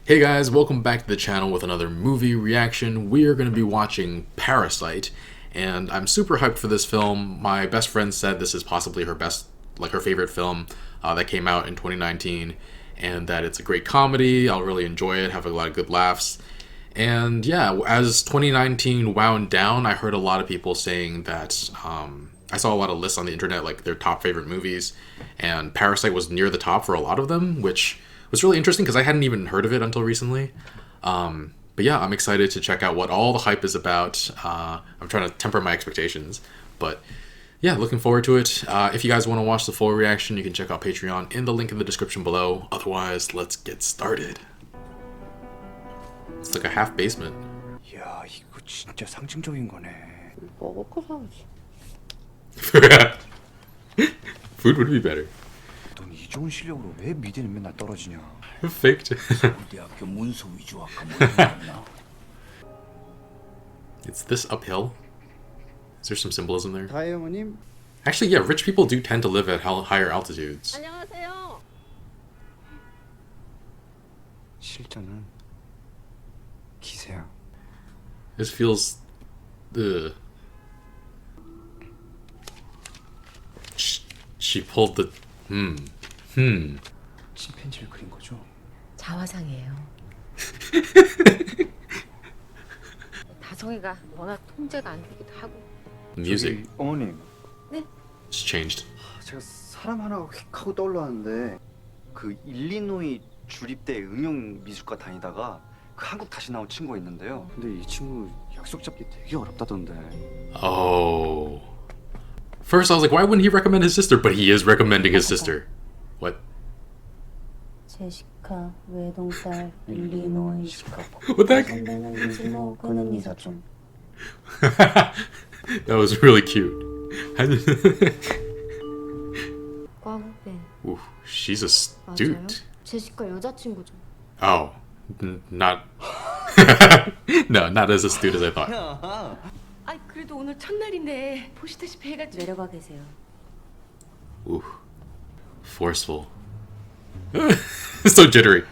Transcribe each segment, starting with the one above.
Hey guys, welcome back to the channel with another movie reaction. We are going to be watching Parasite, and I'm super hyped for this film. My best friend said this is possibly her favorite film that came out in 2019, and that it's a great comedy. I'll really enjoy it, have a lot of good laughs. And yeah, as 2019 wound down, I heard a lot of people saying that I saw a lot of lists on the internet, like their top favorite movies, and Parasite was near the top for a lot of them, which was really interesting because I hadn't even heard of it until recently. But yeah, I'm excited to check out what all the hype is about. I'm trying to temper my expectations, but yeah, looking forward to it. If you guys want to watch the full reaction, you can check out Patreon in the link in the description below. Otherwise, let's get started. It's like a half basement. 야, 이거 진짜 상징적인 거네. 먹을 거 사오지. Food would be better. 넌 이 좋은 실력으로 왜 미대는 맨날 떨어지냐? Faked. 서울대학교 문서 위주학과 뭐 나왔나? It's this uphill. Is there some symbolism there? 다혜 어머님. Actually, yeah, rich people do tend to live at higher altitudes. 안녕하세요. 실전은 기세야. This feels... Ugh. She pulled the... 침팬지를 그린 거죠? 자화상이에요. 다성이가 워낙 통제가 안 되기도 하고. Music. 저기, 어머님, 네? It's changed. 제가 사람 하나가 휙 하고 떠올랐는데 그 일리노이 주립대 응용미술과 다니다가 그 한국 다시 나온 친구가 있는데요. 근데 이 친구 약속 잡기 되게 어렵다던데. Oh. First I was like, why wouldn't he recommend his sister? But he is recommending his sister. What? 제시카 외동딸 일리노이 What the heck? 선배는 이즈모 그는 이사촌. That was really cute. 과 후배. Ooh, she's a 맞아요? student. 제시카 여자친구죠. Oh. Not... No, not as astute as I thought. 아, 그래도 오늘 첫날인데 보시다시피 해가지고. 내려가 계세요. Ooh. Forceful. So jittery.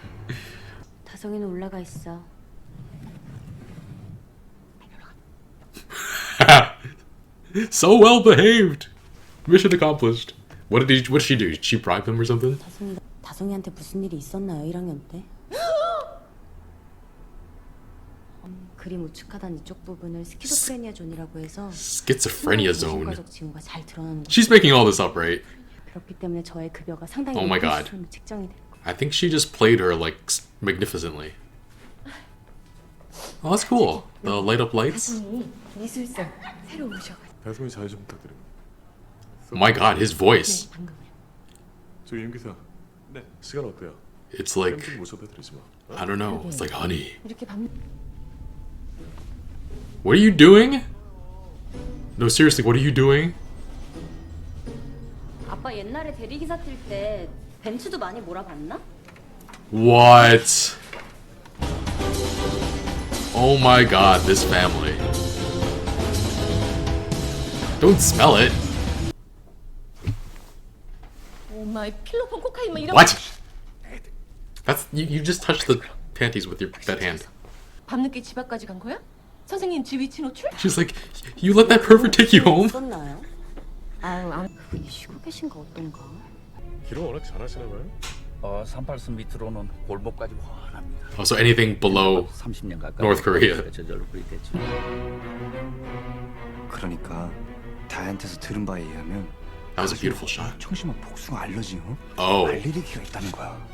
다성이는 올라가 있어. So well behaved. Mission accomplished. What did she do? Did she bribe him or something? 다성이한테 무슨 일이 있었나요? 1학년 때? 그림 우측하단 이쪽 부분을 스키조프레니아 존이라고 해서 Schizophrenia zone. 정신과적 징후가 잘 드러나는 거예요. She's making all this up, right? 그렇기 때문에 저의 급여가 상당히 Oh my 높은 God. 수준으로 책정이 되는 거예요. I think she just played her like magnificently. Oh, that's cool. The light up lights. 다성이 미술사 새로 오셔가지고. 다솜이 자유 좀 부탁드립니다. My God, his voice. 방금. 저기 임 기사. 네. 시간 어때요? It's like, 좀 모셔다 드리지 마. I don't know. It's like honey. 이렇게 What are you doing? No, seriously, what are you doing? 아빠 옛날에 대리기사 뛸 때 벤츠도 많이 몰아봤나? What? Oh my God, this family. Don't smell it. 오 마이 필로폰 코카인 막 이런. What? That's you just touched the panties with that hand. 밤늦게 집 앞까지 간 거야? 선생님 집 위치 노출? She's like, you let that pervert take you home? 있었나요? 아유, 그분이 쉬고 계신 거 어떤가? 길을 워낙 잘하시나 봐요. 38선 밑으로는 골목까지 환합니다. Oh, so anything below 30년 가까이 North Korea. 저절로 그렇게 됐죠. 그러니까 다혜한테서 들은 바에 의하면 That was a beautiful shot. 청심한 복숭아 알러지, Oh. 알레르기가 있다는 거야.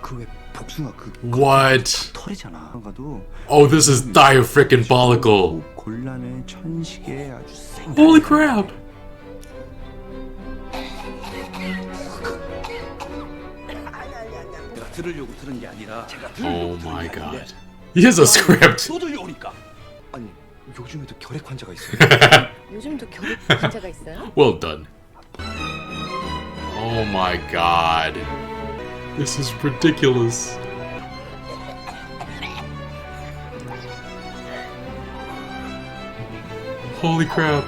그 왜 복숭아 그 What? 털이잖아. 가도 Oh, this is diaphragmolical. 곤란의 천식에 아주 생. Holy crap! 내가 들으려고 들은 게 아니라 제가 Oh my God. He has a script. 또 들려오니까. 아니 요즘에도 결핵 환자가 있어요. 요즘도 결핵 환자가 있어요? Well done. Oh my God. This is ridiculous. Holy crap.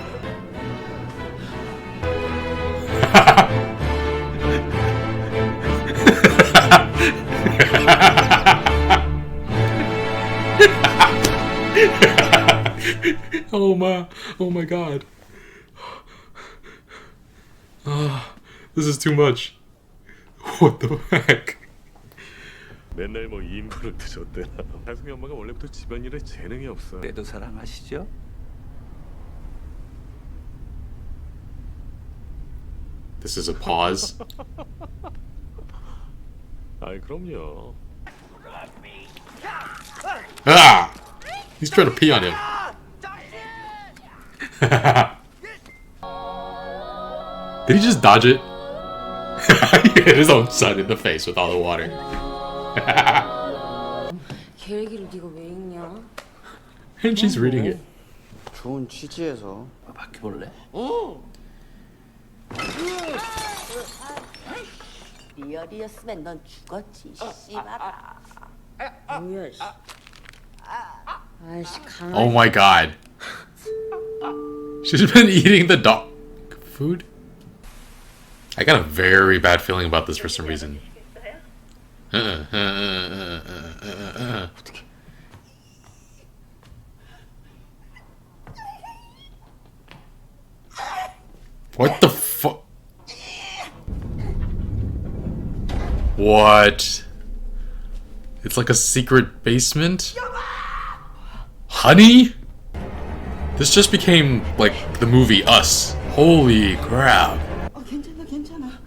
Oh my god. This is too much. What the heck? 맨날 뭐 임무를 드셨대. 다승이 엄마가 원래부터 집안일에 재능이 없어. 그래도 사랑하시죠? This is a pause. 아이 그럼요. Ah! He's trying to pee on him. Did he just dodge it? He hit his own son in the face with all the water. 계획이를 네가 왜 읽냐? And she's reading it. 좋은 취지에서 바퀴벌레? 리얼이었으면 넌 죽었지 씨발아. 뭐야 씨. 아이씨 강아지. Oh my god. She's been eating the dog food? I got a very bad feeling about this for some reason. What the fuck? What? It's like a secret basement? Honey? This just became like the movie Us. Holy crap. 괜찮아.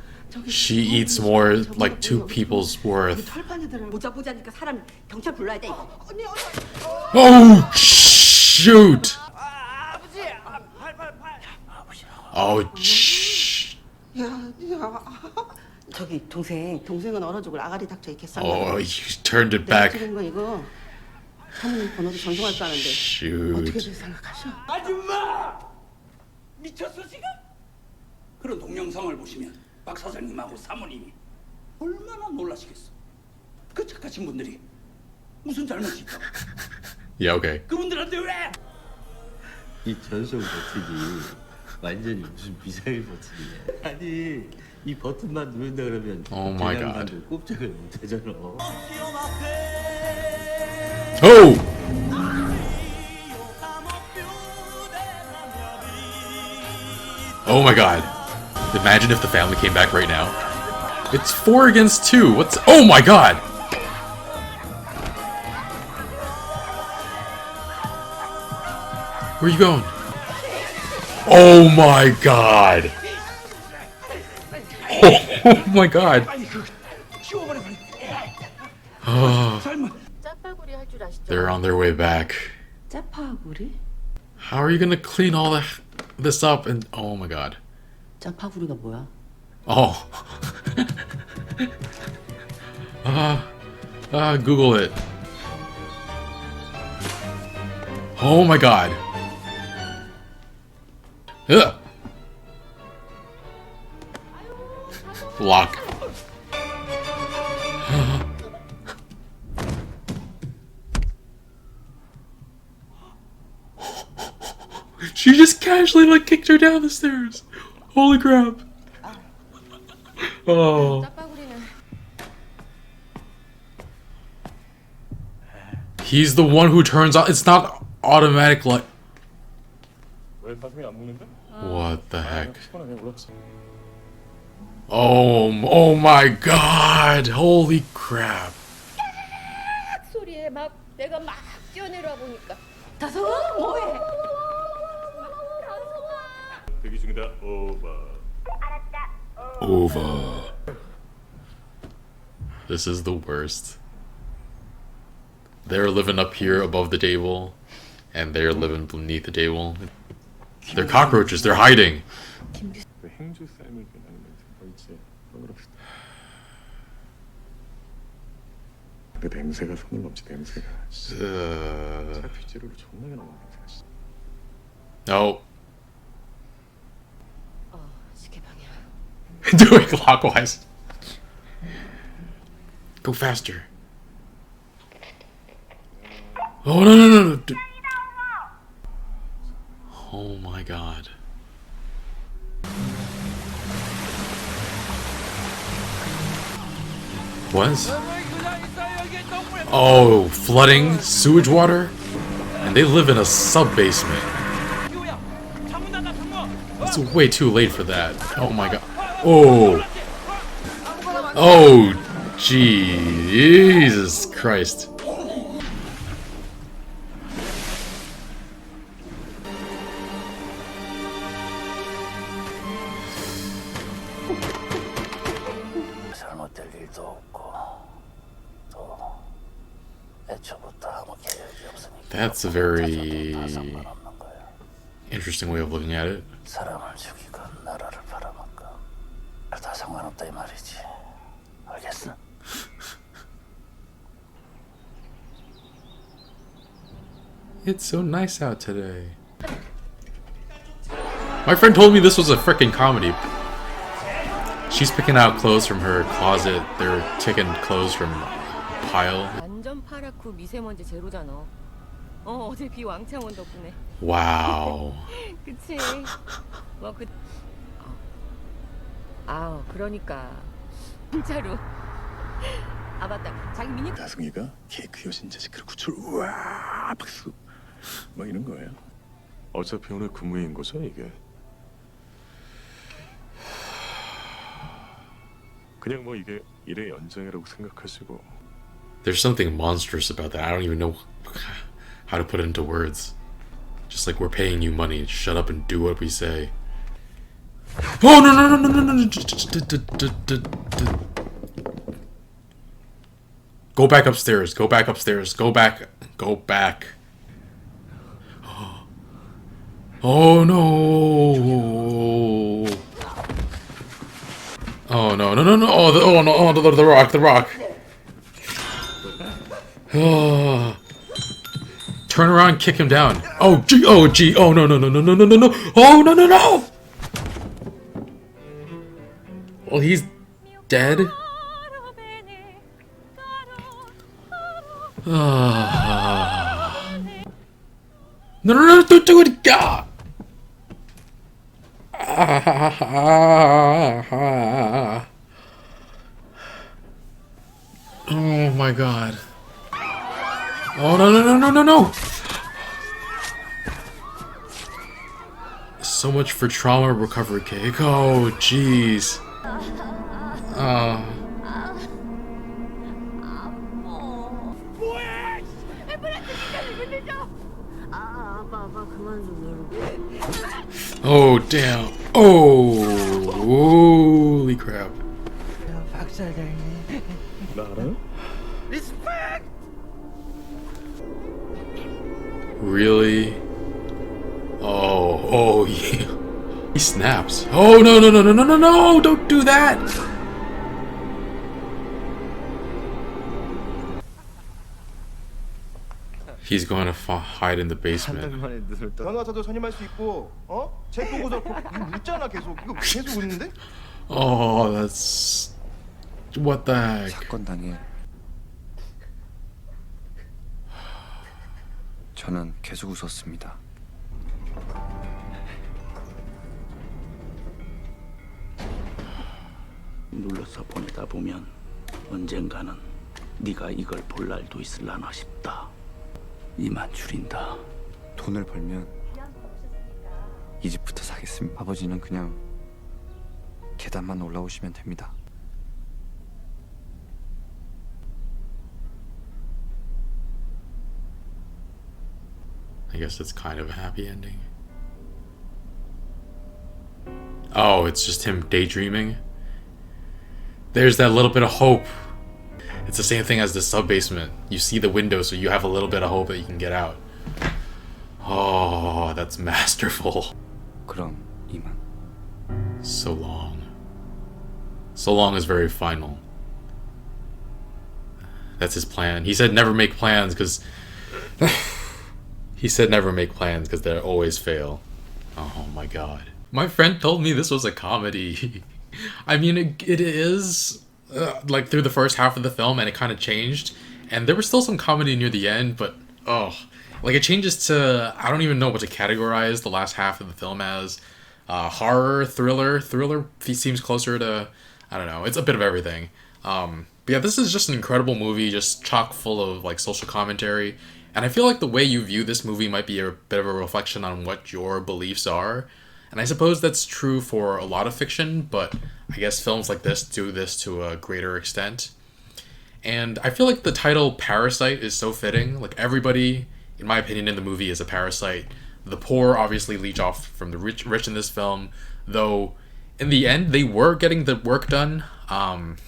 She eats more like 2 people's worth. 털판애들을 보자니까 사람 경찰 불러야 돼. 언니. Oh shoot! Oh sh! 저기 동생은 얼어 죽을 아가리 닥쳐 이렇게 싼 Oh, you turned it back. 찍은 거 이거 사모님 번호도 전송할 줄 아는데 어떻게 Shoot. 생각하셔? 아줌마! 미쳤어 지금? 그런 동영상을 보시면 박 사장님하고 사모님이 얼마나 놀라시겠어. 그 착하신 분들이 무슨 잘못이 있다고. Yeah, okay. 그분들한테 왜? 이 전송 버튼이 완전히 무슨 미사일 버튼이야. 아니 이 버튼만 누른다 그러면 Oh my 그냥 God. 가도 꼼짝을 못 하잖아. Oh! Oh my god. Imagine if the family came back right now. It's 4 against 2. What's... Oh my god! Where are you going? Oh my god! Oh my god! Oh, 짜파구리 할 줄 아시죠? they're on their way back. 짜파구리? How are you gonna clean all this up and... Oh my god. 짜파구리가 뭐야? Oh. Google it. Oh my god. Ugh. Lock. She just casually like kicked her down the stairs. Holy crap. Oh. He's the one who turns on. It's not automatic like. 왜 다승이 안 먹는데? What the heck? 시원하 그냥 올랐어. Oh my god. Holy crap. 소리에 막 내가 막 뛰어내려 보니까 다솜아 뭐해? 대기 중이다. 오바. Over. This is the worst. They're living up here above the table, and they're living beneath the table. They're cockroaches. They're hiding. 그 행주 쌤을 빛나는 멘트 뭐 있지? 그런 거 합시다. 근데 냄새가 손을 넘지 냄새가. 차 빗자루로 존나게 나는 냄새가. 씨. No. 시계 방향. Do it clockwise. Go faster. Oh no. Oh my god. What? Oh, flooding, sewage water? And they live in a sub-basement. It's way too late for that. Oh my god. Oh. Oh, Jesus Christ. 잘못될 일도 없고 또 애초부터 아무 계획이 없으니까 That's a very 상관없는 거야. interesting way of looking at it. 사람을 죽이건 나라를 팔아먹건 다 상관없다 이 말이지. 알겠어? It's so nice out today. My friend told me this was a freaking comedy. She's picking out clothes from her closet. They're taking clothes from a pile. 완전 파랗고 미세먼지 제로잖아. 어제 비 왕창 온 덕분에. Wow. 그치? 뭐 그. 아우 그러니까 진짜로. 아 맞다. 자기 미니. 나승이가 케이크 여신 자식을 구출 우와 박수 뭐 이런 거예요. 어차피 오늘 근무인 거죠 이게. 그냥 뭐 이게 일의 연장이라고 생각하시고. There's something monstrous about that. I don't even know how to put it into words. Just like we're paying you money. Shut up and do what we say. Oh no no no no no no! Go back upstairs. Go back upstairs. Go back. Go back. Oh no! Oh no no no no! Oh no! Oh the rock! The rock! Oh. Turn around, kick him down. Oh gee! Oh gee! Oh no no no no no no no no! Oh no no no! Well, he's dead. No no no! Don't do it! God! Oh my god. Oh no no no no no no! So much for trauma recovery cake. Oh jeez. Oh damn. Oh holy crap. 나 알아요? Really? Oh yeah. He snaps. Oh no no no no no no no! Don't do that! He's going to hide in the basement. 변호사도 선임할 수 있고, 어? 책 보고서 이거 웃잖아 계속. 이거 계속 웃는데? Oh, that's what the heck? 사건 당일 저는 계속 웃었습니다. 눌러서 보내다 보면 언젠가는 네가 이걸 볼 날도 있을라나 싶다. 이만 줄인다. 돈을 벌면 이 집부터 사겠습니다. 아버지는 그냥 계단만 올라오시면 됩니다. I guess it's kind of a happy ending. Oh, it's just him daydreaming. There's that little bit of hope. It's the same thing as the sub-basement. You see the window, so you have a little bit of hope that you can get out. Oh, that's masterful. 그럼 이만. So long. So long is very final. That's his plan. He said never make plans because... He said never make plans because they always fail. Oh my god. My friend told me this was a comedy. I mean, it is, like, through the first half of the film, and it kind of changed. And there was still some comedy near the end, but, oh. Like, it changes to, I don't even know what to categorize the last half of the film as. Horror, thriller. Thriller seems closer to, I don't know, it's a bit of everything. But yeah, this is just an incredible movie, just chock full of, like, social commentary. And I feel like the way you view this movie might be a bit of a reflection on what your beliefs are. And I suppose that's true for a lot of fiction, but I guess films like this do this to a greater extent. And I feel like the title Parasite is so fitting. Like, everybody, in my opinion, in the movie is a parasite. The poor obviously leech off from the rich in this film, though in the end they were getting the work done. And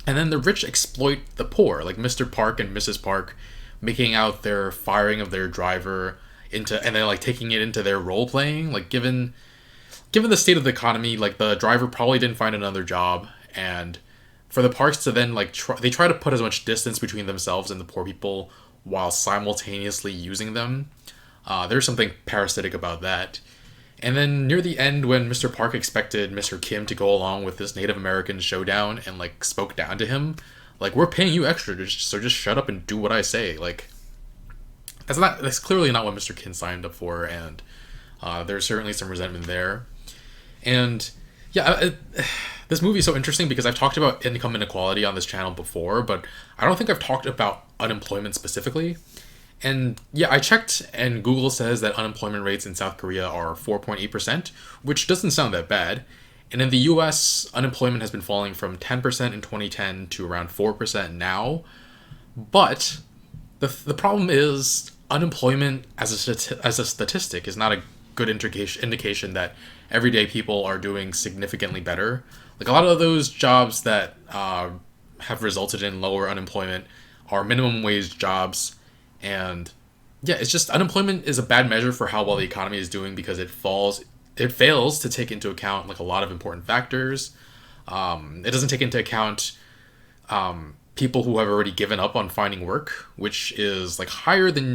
then the rich exploit the poor, like Mr. Park and Mrs. Park, making out their firing of their driver into, and then like taking it into their role playing. Like, given the state of the economy, like the driver probably didn't find another job, and for the Parks to then like they try to put as much distance between themselves and the poor people while simultaneously using them. There's something parasitic about that. And then near the end, when Mr. Park expected Mr. Kim to go along with this Native American showdown and like spoke down to him, like, we're paying you extra, so just shut up and do what I say. Like, that's clearly not what Mr. Kim signed up for, and there's certainly some resentment there. And yeah, this movie is so interesting because I've talked about income inequality on this channel before, but I don't think I've talked about unemployment specifically. And yeah, I checked, and Google says that unemployment rates in South Korea are 4.8%, which doesn't sound that bad. And in the US, unemployment has been falling from 10% in 2010 to around 4% now. But the problem is unemployment as a statistic is not a good indication that everyday people are doing significantly better. Like, a lot of those jobs that have resulted in lower unemployment are minimum wage jobs. And yeah, it's just, unemployment is a bad measure for how well the economy is doing because it fails to take into account like a lot of important factors. It doesn't take into account people who have already given up on finding work, which is like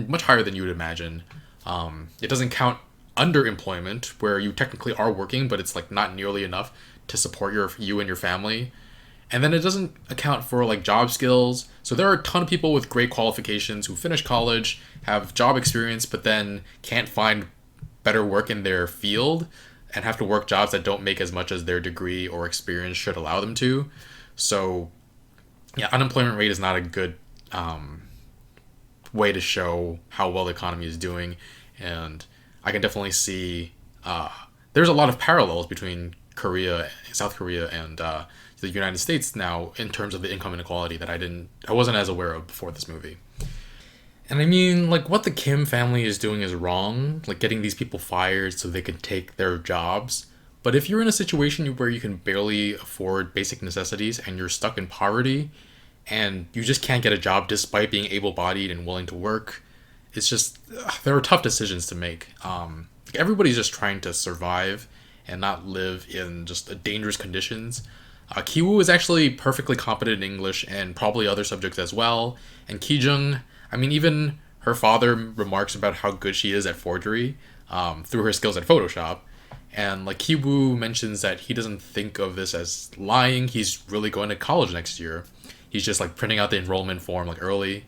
much higher than you would imagine. It doesn't count underemployment, where you technically are working, but it's like not nearly enough to support you and your family. And then it doesn't account for like job skills. So there are a ton of people with great qualifications who finish college, have job experience, but then can't find better work in their field and have to work jobs that don't make as much as their degree or experience should allow them to. So yeah, unemployment rate is not a good way to show how well the economy is doing. And I can definitely see there's a lot of parallels between South Korea and the United States now in terms of the income inequality that I wasn't as aware of before this movie. And I mean, like, what the Kim family is doing is wrong, like getting these people fired so they can take their jobs. But if you're in a situation where you can barely afford basic necessities and you're stuck in poverty and you just can't get a job despite being able-bodied and willing to work, it's just, there are tough decisions to make. Everybody's just trying to survive and not live in just dangerous conditions. Ki-woo is actually perfectly competent in English and probably other subjects as well. And Ki-jung, I mean, even her father remarks about how good she is at forgery through her skills at Photoshop. And like, Ki-woo mentions that he doesn't think of this as lying. He's really going to college next year. He's just like printing out the enrollment form like early.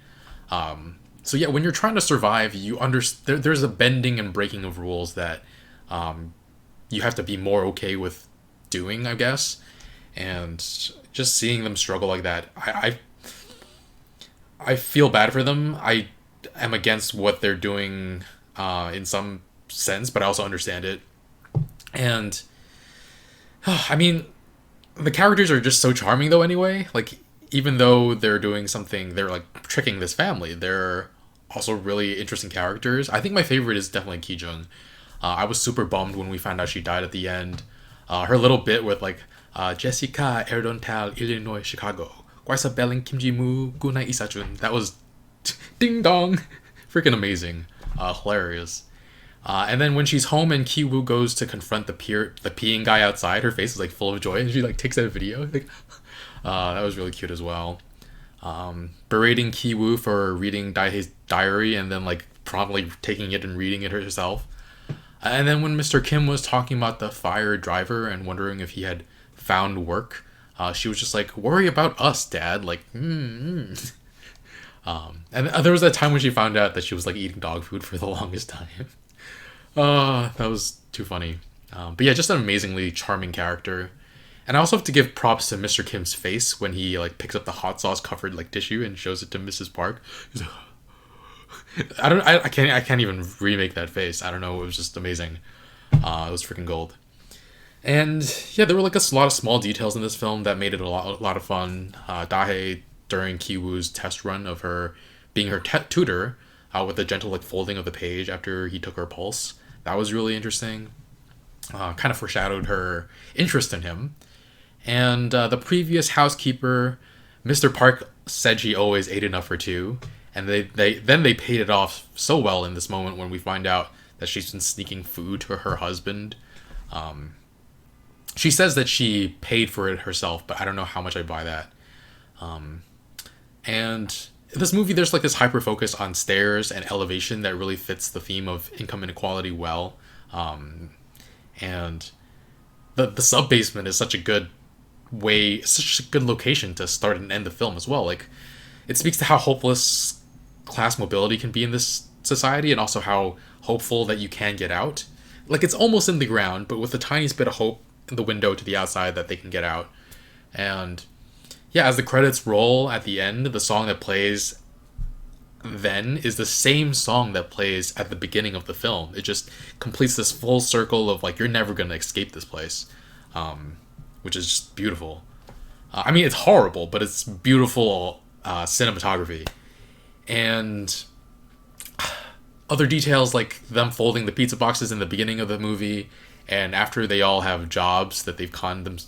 So yeah, when you're trying to survive, there's a bending and breaking of rules that you have to be more okay with doing, I guess. And just seeing them struggle like that, I feel bad for them. I am against what they're doing in some sense, but I also understand it. And I mean, the characters are just so charming though anyway. Like, even though they're doing something, they're like tricking this family, they're also really interesting characters. I think my favorite is definitely Ki-jung. I was super bummed when we found out she died at the end. Her little bit with like, Jessica Erdontal, Illinois, Chicago. Kwaisa Belling, Kim Ji-moo, Gunai Isachun. That was ding dong. Freaking amazing. Hilarious. And then when she's home and Ki-woo goes to confront the peeing guy outside, her face is like full of joy and she like takes that video. Like, that was really cute as well. Berating Ki-woo for reading Da-Hye's diary and then like promptly taking it and reading it herself. And then when Mr. Kim was talking about the fired driver and wondering if he had found work, she was just like, worry about us, Dad. Like, And there was that time when she found out that she was like eating dog food for the longest time. That was too funny. But yeah, just an amazingly charming character. And I also have to give props to Mr. Kim's face when he like picks up the hot sauce covered like tissue and shows it to Mrs. Park. He's like, I can't even remake that face. I don't know. It was just amazing. It was freaking gold. And yeah, there were like a lot of small details in this film that made it a lot of fun. Da-Hye, during Ki-woo's test run of her being her tutor, with the gentle like folding of the page after he took her pulse, that was really interesting. Kind of foreshadowed her interest in him. And the previous housekeeper, Mr. Park, said she always ate enough for two, and they paid it off so well in this moment when we find out that she's been sneaking food to her husband. She says that she paid for it herself, but I don't know how much I buy that. And in this movie, there's like this hyper focus on stairs and elevation that really fits the theme of income inequality well. And the sub basement is such a good location to start and end the film as well. Like, it speaks to how hopeless class mobility can be in this society, and also how hopeful that you can get out. Like, it's almost in the ground, but with the tiniest bit of hope in the window to the outside that they can get out. And yeah, as the credits roll at the end, the song that plays then is the same song that plays at the beginning of the film. It just completes this full circle of like, you're never gonna escape this place, which is just beautiful. I mean, it's horrible, but it's beautiful cinematography. And other details like them folding the pizza boxes in the beginning of the movie, and after they all have jobs that they've conned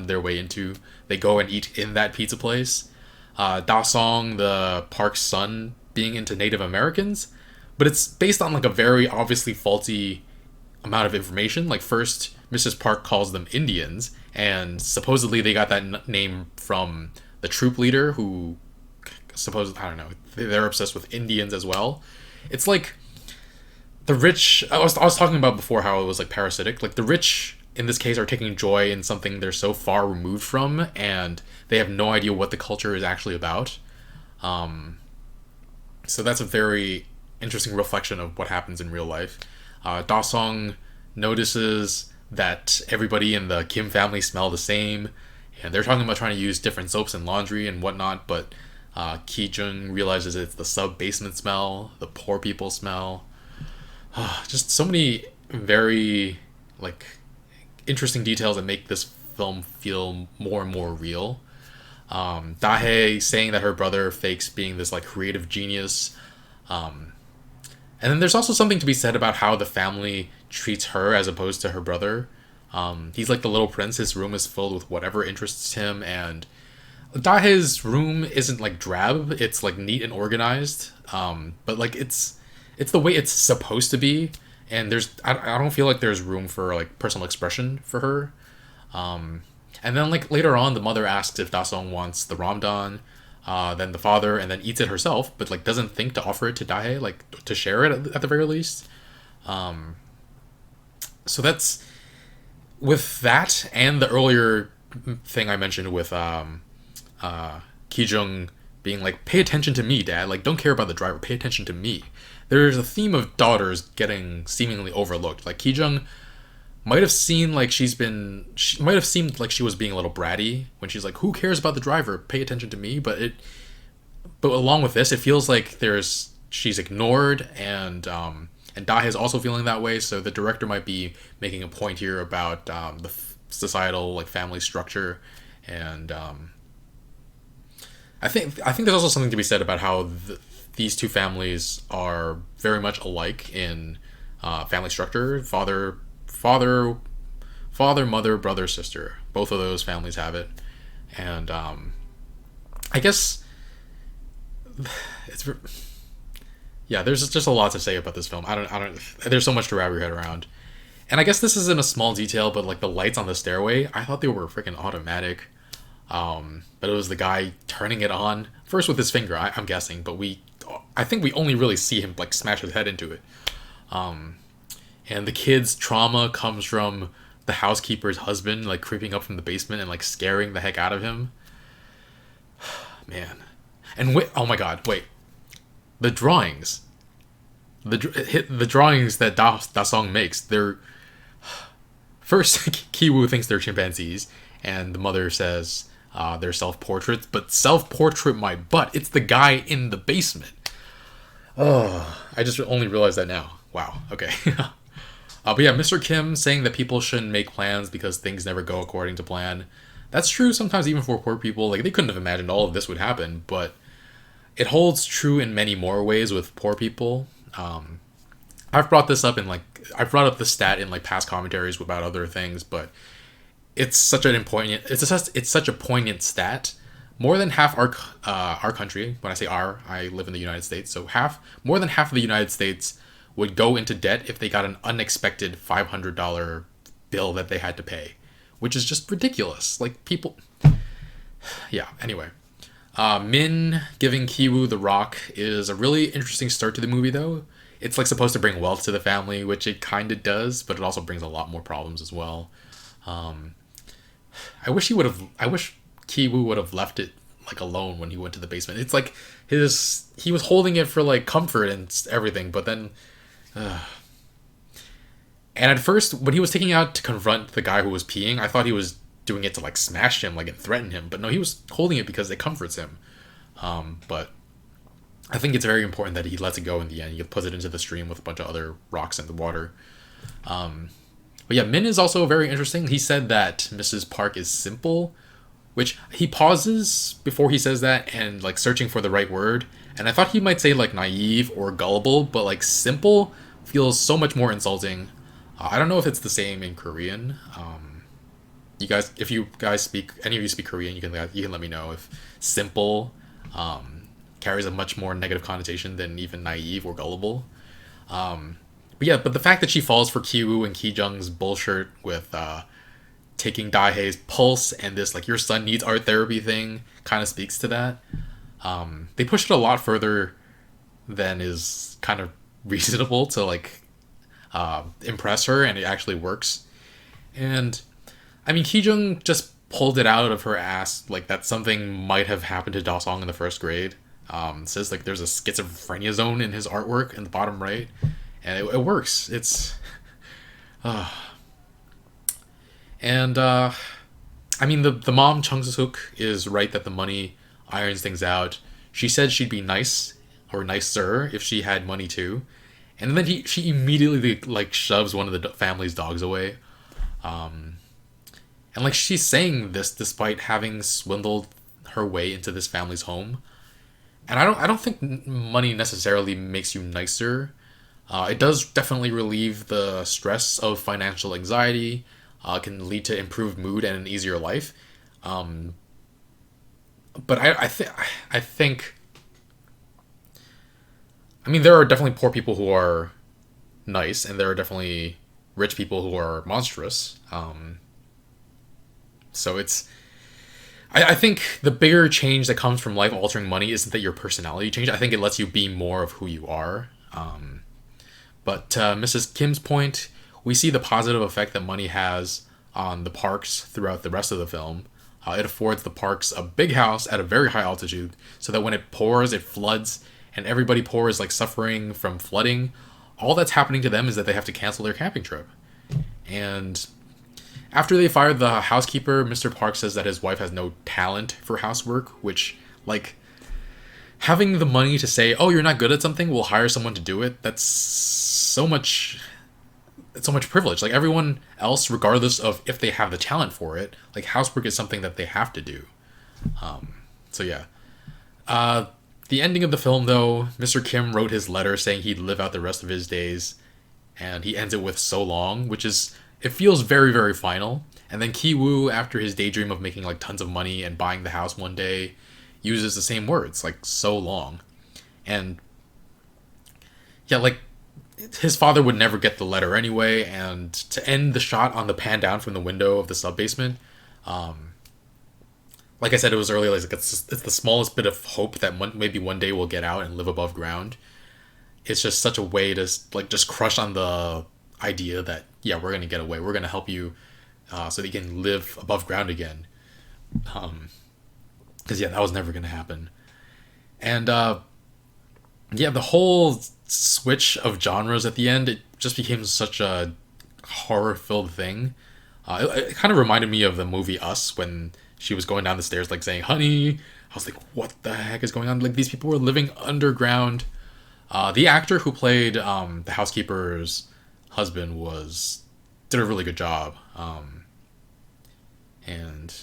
their way into, they go and eat in that pizza place. Da-song, the Park's son, being into Native Americans, but it's based on like a very obviously faulty amount of information. Like, first, Mrs. Park calls them Indians, and supposedly they got that name from the troop leader, who I don't know, they're obsessed with Indians as well. It's like the rich, I was talking about before how it was like parasitic. Like, the rich in this case are taking joy in something they're so far removed from, and they have no idea what the culture is actually about. So that's a very interesting reflection of what happens in real life. Da-song notices that everybody in the Kim family smell the same, and they're talking about trying to use different soaps and laundry and whatnot, but Ki-jung realizes it's the sub-basement smell, the poor people smell. Just so many very like interesting details that make this film feel more and more real. Da-Hye saying that her brother fakes being this like creative genius. And then there's also something to be said about how the family treats her as opposed to her brother. He's like the little prince. His room is filled with whatever interests him, and Da-Hye's room isn't like drab. It's like neat and organized. But like it's the way it's supposed to be, and I don't feel like there's room for like personal expression for her. And then like later on, the mother asks if Da-song wants the ramdan, then the father, and then eats it herself, but like doesn't think to offer it to Da-Hye, like to share it at the very least. So that's with that, and the earlier thing I mentioned with Ki-jung being like, pay attention to me, Dad, like don't care about the driver, pay attention to me. There's a theme of daughters getting seemingly overlooked. Like, Ki-jung might have seemed like she was being a little bratty when she's like, who cares about the driver, pay attention to me. But along with this, it feels like she's ignored, and Da-Hye is also feeling that way. So the director might be making a point here about the societal like family structure, and I think there's also something to be said about how these two families are very much alike in family structure. Father, mother, brother, sister. Both of those families have it, and I guess there's just a lot to say about this film. I don't. There's so much to wrap your head around, and I guess this isn't a small detail, but like the lights on the stairway, I thought they were freaking automatic. But it was the guy turning it on first with his finger, I'm guessing, but I think we only really see him like smash his head into it. And the kid's trauma comes from the housekeeper's husband like creeping up from the basement and like scaring the heck out of him. Man. And oh my god, wait. The drawings. The drawings that Da-song makes, they're... First, Ki-woo thinks they're chimpanzees, and the mother says they're self-portraits, but self-portrait my butt. It's the guy in the basement. Oh, I just only realized that now. Wow, okay. But yeah, Mr. Kim saying that people shouldn't make plans because things never go according to plan. That's true sometimes even for poor people. Like, they couldn't have imagined all of this would happen, but it holds true in many more ways with poor people. I've brought this up in like, I've brought up the stat in like past commentaries about other things, but it's such it's such a poignant stat. More than half our country, when I say our, I live in the United States, so more than half of the United States would go into debt if they got an unexpected $500 bill that they had to pay, which is just ridiculous. Like, people, yeah. Anyway, Min giving Ki-woo the rock is a really interesting start to the movie, though. It's like supposed to bring wealth to the family, which it kind of does, but it also brings a lot more problems as well. I wish Ki-woo would have left it like alone when he went to the basement. It's like he was holding it for like comfort and everything, but then and at first when he was taking out to confront the guy who was peeing, I thought he was doing it to like smash him, like, and threaten him, but no, he was holding it because it comforts him. But I think it's very important that he lets it go in the end. He puts it into the stream with a bunch of other rocks in the water. But yeah, Min is also very interesting. He said that Mrs. Park is simple, which he pauses before he says that and like searching for the right word. And I thought he might say like naive or gullible, but like simple feels so much more insulting. I don't know if it's the same in Korean. You guys, if you guys any of you speak Korean, you can let me know if simple carries a much more negative connotation than even naive or gullible. But the fact that she falls for Ki-woo and Ki-jung's bullshit with taking Da-Hye's pulse and this like your son needs art therapy thing kind of speaks to that. They push it a lot further than is kind of reasonable to like impress her, and it actually works. And I mean, Ki-jung just pulled it out of her ass like that something might have happened to Da-song in the first grade. Says like there's a schizophrenia zone in his artwork in the bottom right, and it works. It's and I mean, the mom, Chung Suk, is right that the money irons things out. She said she'd be nice or nicer if she had money too, and then she immediately like shoves one of the family's dogs away. And like she's saying this despite having swindled her way into this family's home. And I don't think money necessarily makes you nicer. It does definitely relieve the stress of financial anxiety. Can lead to improved mood and an easier life. But I think. I mean, there are definitely poor people who are nice, and there are definitely rich people who are monstrous. So it's. I think the bigger change that comes from life-altering money isn't that your personality change. I think it lets you be more of who you are. But Mrs. Kim's point, we see the positive effect that money has on the parks throughout the rest of the film. It affords the parks a big house at a very high altitude, so that when it pours, it floods, and everybody poor is like suffering from flooding. All that's happening to them is that they have to cancel their camping trip. And after they fired the housekeeper, Mr. Park says that his wife has no talent for housework, which, like, having the money to say, oh, you're not good at something, we'll hire someone to do it, that's so much privilege. Like, everyone else, regardless of if they have the talent for it, like, housework is something that they have to do. So yeah. The ending of the film, though, Mr. Kim wrote his letter saying he'd live out the rest of his days, and he ends it with "so long," which is, it feels very, very final. And then Ki-woo, after his daydream of making like tons of money and buying the house one day, uses the same words, like "so long." And yeah, like, his father would never get the letter anyway, and to end the shot on the pan down from the window of the sub-basement, like I said, it was earlier, like it's the smallest bit of hope that maybe one day we'll get out and live above ground. It's just such a way to like just crush on the idea that, yeah, we're gonna get away, we're gonna help you so that you can live above ground again. Because yeah, that was never gonna happen. And yeah, the whole switch of genres at the end, it just became such a horror-filled thing. It kind of reminded me of the movie Us, when she was going down the stairs like saying, honey. I was like, what the heck is going on? Like, these people were living underground. The actor who played the housekeeper's husband did a really good job. And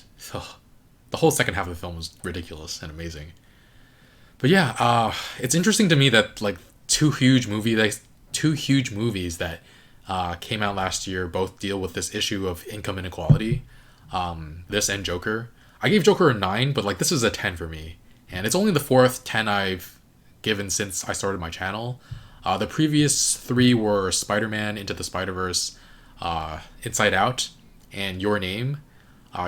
the whole second half of the film was ridiculous and amazing. But yeah, it's interesting to me that like two huge movies that came out last year both deal with this issue of income inequality. This and Joker. I gave Joker a 9, but like this is a 10 for me. And it's only the fourth 10 I've given since I started my channel. The previous 3 were Spider-Man Into the Spider-Verse, Inside Out, and Your Name.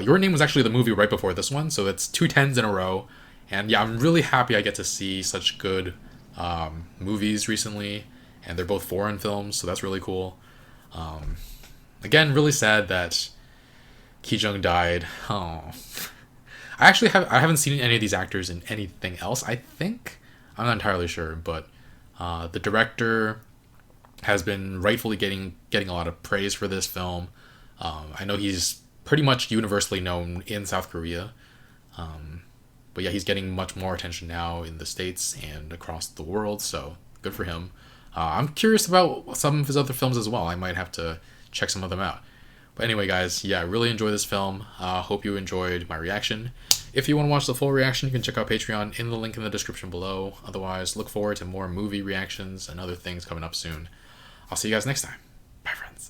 Your Name was actually the movie right before this one, so it's 2 10s in a row. And yeah, I'm really happy I get to see such good movies recently, and they're both foreign films, so that's really cool. Again, really sad that Ki-jung died. Oh, I haven't seen any of these actors in anything else. I think I'm not entirely sure, but the director has been rightfully getting a lot of praise for this film. I know he's pretty much universally known in South Korea. But yeah, he's getting much more attention now in the States and across the world, so good for him. I'm curious about some of his other films as well. I might have to check some of them out. But anyway, guys, yeah, I really enjoyed this film. Hope you enjoyed my reaction. If you want to watch the full reaction, you can check out Patreon in the link in the description below. Otherwise, look forward to more movie reactions and other things coming up soon. I'll see you guys next time. Bye, friends.